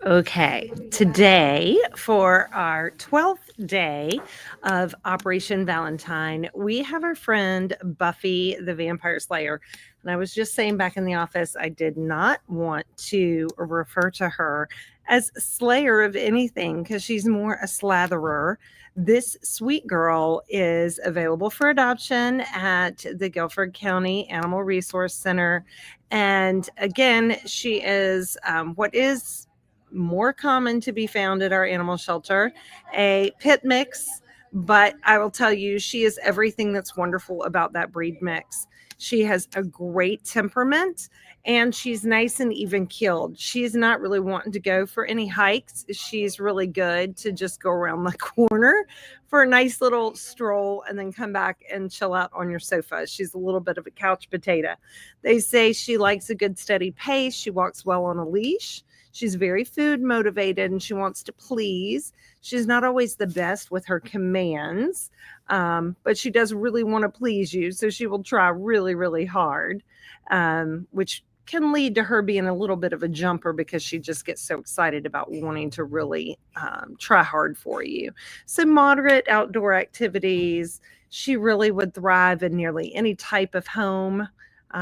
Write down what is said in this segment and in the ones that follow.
Okay, today for our 12th day of Operation Valentine, we have our friend Buffy the Vampire Slayer. And I was just saying back in the office, I did not want to refer to her as Slayer of anything because she's more a slather'er. This sweet girl is available for adoption at the Guilford County Animal Resource Center. And again, she is what is more common to be found at our animal shelter, a pit mix. But I will tell you, she is everything that's wonderful about that breed mix. She has a great temperament and she's nice and even keeled. She's not really wanting to go for any hikes. She's really good to just go around the corner for a nice little stroll and then come back and chill out on your sofa. She's a little bit of a couch potato. They say she likes a good steady pace. She walks well on a leash. She's very food motivated and she wants to please. She's not always the best with her commands, but she does really want to please you. So she will try really, really hard, which can lead to her being a little bit of a jumper because she just gets so excited about wanting to really try hard for you. So, moderate outdoor activities. She really would thrive in nearly any type of home.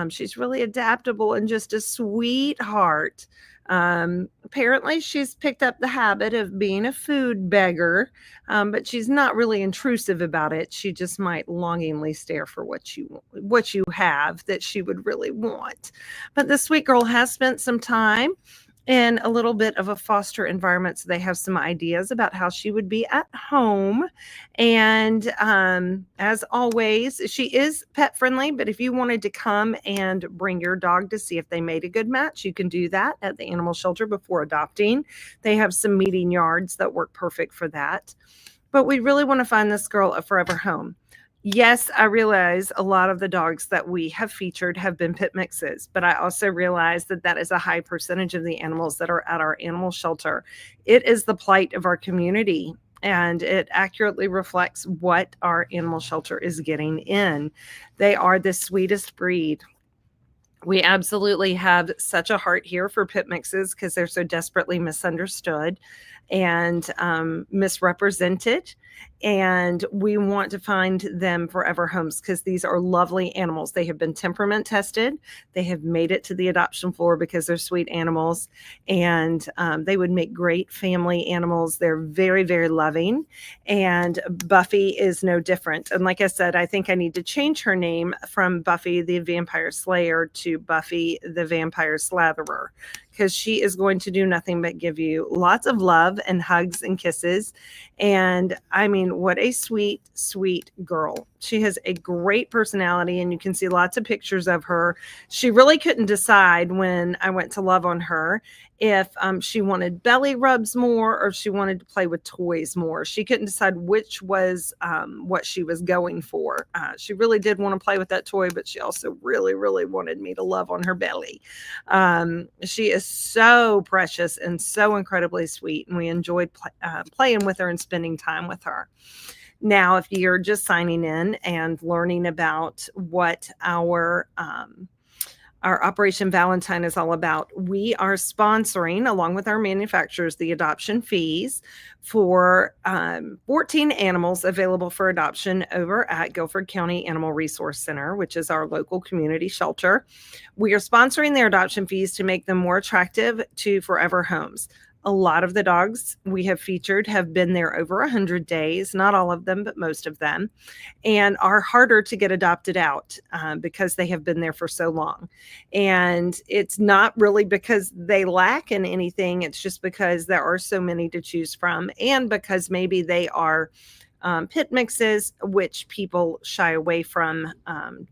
She's really adaptable and just a sweetheart. Apparently, she's picked up the habit of being a food beggar, but she's not really intrusive about it. She just might longingly stare for what you have that she would really want. But the sweet girl has spent some time in a little bit of a foster environment, so they have some ideas about how she would be at home. And as always, she is pet friendly, but if you wanted to come and bring your dog to see if they made a good match, you can do that at the animal shelter before adopting. They have some meeting yards that work perfect for that. But we really want to find this girl a forever home. Yes, I realize a lot of the dogs that we have featured have been pit mixes, but I also realize that that is a high percentage of the animals that are at our animal shelter. It is the plight of our community, and it accurately reflects what our animal shelter is getting in. They are the sweetest breed. We absolutely have such a heart here for pit mixes because they're so desperately misunderstood and misrepresented. And we want to find them forever homes because these are lovely animals. They have been temperament tested. They have made it to the adoption floor because they're sweet animals. And they would make great family animals. They're very, very loving. And Buffy is no different. And like I said, I think I need to change her name from Buffy the Vampire Slayer to Buffy the Vampire Slatherer because she is going to do nothing but give you lots of love and hugs and kisses. And I mean, what a sweet, sweet girl. She has a great personality, and you can see lots of pictures of her. She really couldn't decide when I went to love on her if she wanted belly rubs more or if she wanted to play with toys more. She couldn't decide which was what she was going for. She really did want to play with that toy, but she also really, really wanted me to love on her belly. She is so precious and so incredibly sweet, and we enjoyed playing with her and spending time with her. Now, if you're just signing in and learning about what our Operation Valentine is all about, we are sponsoring, along with our manufacturers, the adoption fees for 14 animals available for adoption over at Guilford County Animal Resource Center, which is our local community shelter. We are sponsoring their adoption fees to make them more attractive to forever homes. A lot of the dogs we have featured have been there over 100 days, not all of them, but most of them, and are harder to get adopted out because they have been there for so long. And it's not really because they lack in anything. It's just because there are so many to choose from, and because maybe they are pit mixes, which people shy away from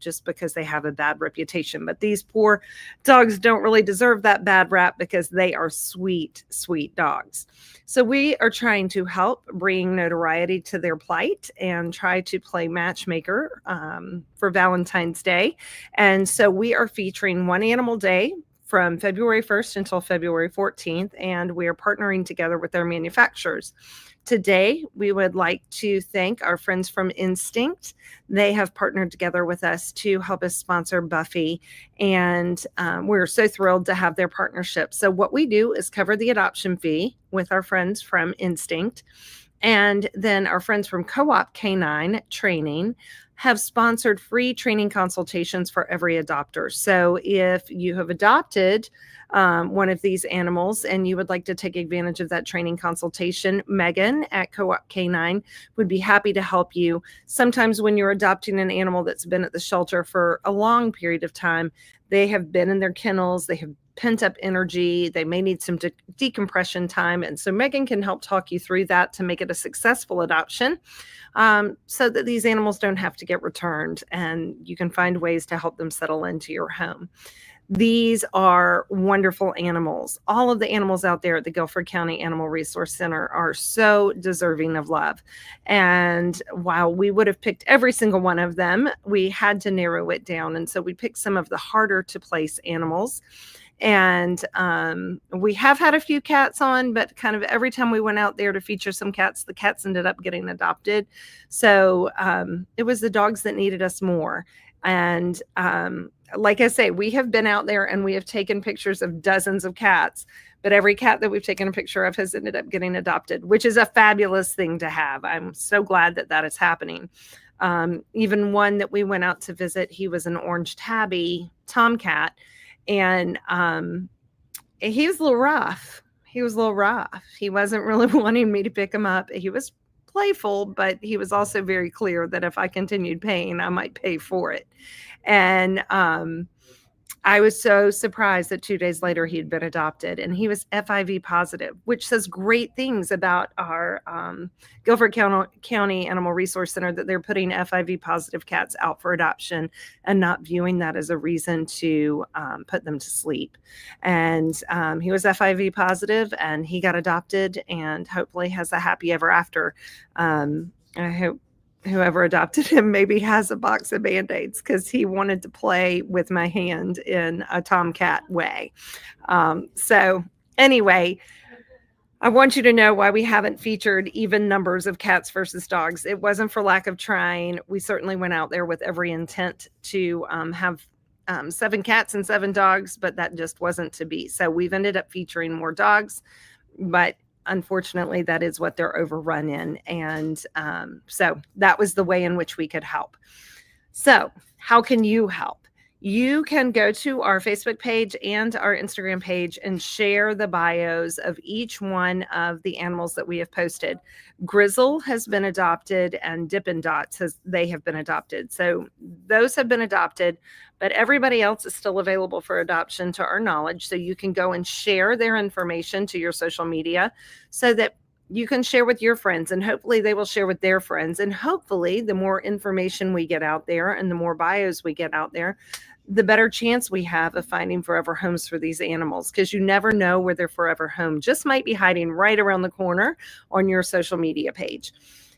just because they have a bad reputation. But these poor dogs don't really deserve that bad rap because they are sweet, sweet dogs. So we are trying to help bring notoriety to their plight and try to play matchmaker for Valentine's Day. And so we are featuring one animal day from February 1st until February 14th, and we are partnering together with their manufacturers. Today, we would like to thank our friends from Instinct. They have partnered together with us to help us sponsor Buffy, and we're so thrilled to have their partnership. So what we do is cover the adoption fee with our friends from Instinct. And then our friends from Co-op Canine Training have sponsored free training consultations for every adopter. So if you have adopted one of these animals and you would like to take advantage of that training consultation, Megan at Co-op Canine would be happy to help you. Sometimes when you're adopting an animal that's been at the shelter for a long period of time, they have been in their kennels, they have pent up energy, they may need some decompression time. And so Megan can help talk you through that to make it a successful adoption, so that these animals don't have to get returned and you can find ways to help them settle into your home. These are wonderful animals. All of the animals out there at the Guilford County Animal Resource Center are so deserving of love. And while we would have picked every single one of them, we had to narrow it down. And so we picked some of the harder to place animals. And we have had a few cats on, but kind of every time we went out there to feature some cats, the cats ended up getting adopted. So it was the dogs that needed us more. And like I say, we have been out there and we have taken pictures of dozens of cats, but every cat that we've taken a picture of has ended up getting adopted, which is a fabulous thing to have. I'm so glad that that is happening. Even one that we went out to visit, he was an orange tabby tomcat. And he was a little rough. He wasn't really wanting me to pick him up. He was playful, but he was also very clear that if I continued paying, I might pay for it. And I was so surprised that 2 days later he had been adopted, and he was FIV positive, which says great things about our Guilford County Animal Resource Center, that they're putting FIV positive cats out for adoption and not viewing that as a reason to put them to sleep. And he was FIV positive and he got adopted and hopefully has a happy ever after. I hope whoever adopted him maybe has a box of Band-Aids, because he wanted to play with my hand in a tomcat way. So anyway, I want you to know why we haven't featured even numbers of cats versus dogs. It wasn't for lack of trying. We certainly went out there with every intent to have 7 cats and 7 dogs, but that just wasn't to be. So we've ended up featuring more dogs, but unfortunately, that is what they're overrun in. And so that was the way in which we could help. So how can you help? You can go to our Facebook page and our Instagram page and share the bios of each one of the animals that we have posted. Grizzle has been adopted and Dippin' Dots they have been adopted. So those have been adopted, but everybody else is still available for adoption to our knowledge. So you can go and share their information to your social media so that you can share with your friends, and hopefully they will share with their friends. And hopefully the more information we get out there and the more bios we get out there, the better chance we have of finding forever homes for these animals, because you never know where their forever home just might be hiding right around the corner on your social media page.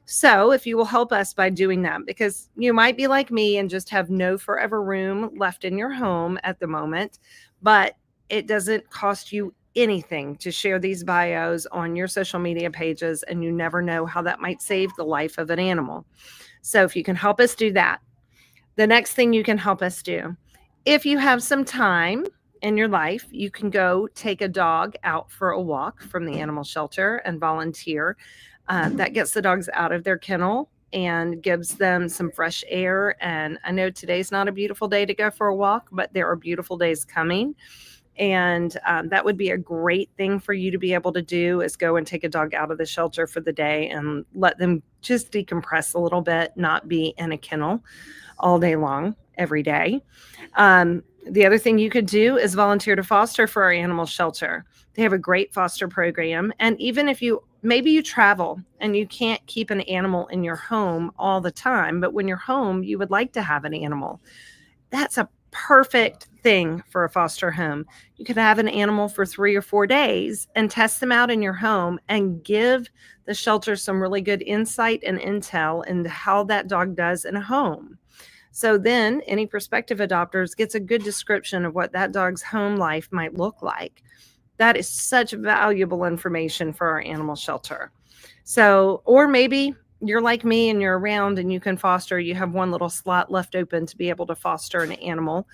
So if you will help us by doing that, because you might be like me and just have no forever room left in your home at the moment, but it doesn't cost you anything to share these bios on your social media pages, and you never know how that might save the life of an animal. So if you can help us do that, the next thing you can help us do, if you have some time in your life, you can go take a dog out for a walk from the animal shelter and volunteer. That gets the dogs out of their kennel and gives them some fresh air. And I know today's not a beautiful day to go for a walk, but there are beautiful days coming. And that would be a great thing for you to be able to do, is go and take a dog out of the shelter for the day and let them just decompress a little bit, not be in a kennel all day long, every day. The other thing you could do is volunteer to foster for our animal shelter. They have a great foster program. And even if maybe you travel and you can't keep an animal in your home all the time, but when you're home, you would like to have an animal. That's a perfect thing for a foster home. You could have an animal for 3 or 4 days and test them out in your home and give the shelter some really good insight and intel into how that dog does in a home. So then any prospective adopters gets a good description of what that dog's home life might look like. That is such valuable information for our animal shelter. So, or maybe you're like me and you're around and you can foster, you have one little slot left open to be able to foster an animal.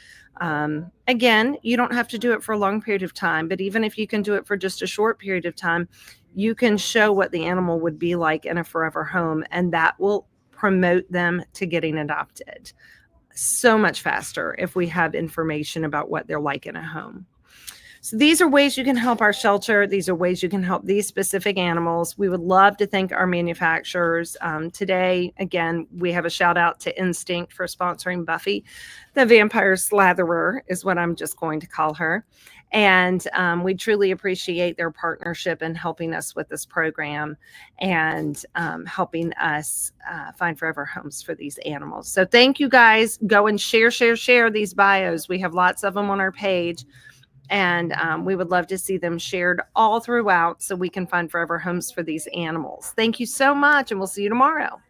Again, you don't have to do it for a long period of time, but even if you can do it for just a short period of time, you can show what the animal would be like in a forever home, and that will promote them to getting adopted so much faster if we have information about what they're like in a home. So these are ways you can help our shelter. These are ways you can help these specific animals. We would love to thank our manufacturers. Today, again, we have a shout out to Instinct for sponsoring Buffy the Vampire Slatherer is what I'm just going to call her. And we truly appreciate their partnership in helping us with this program and helping us find forever homes for these animals. So thank you guys. Go and share these bios. We have lots of them on our page. And we would love to see them shared all throughout so we can find forever homes for these animals. Thank you so much, and we'll see you tomorrow.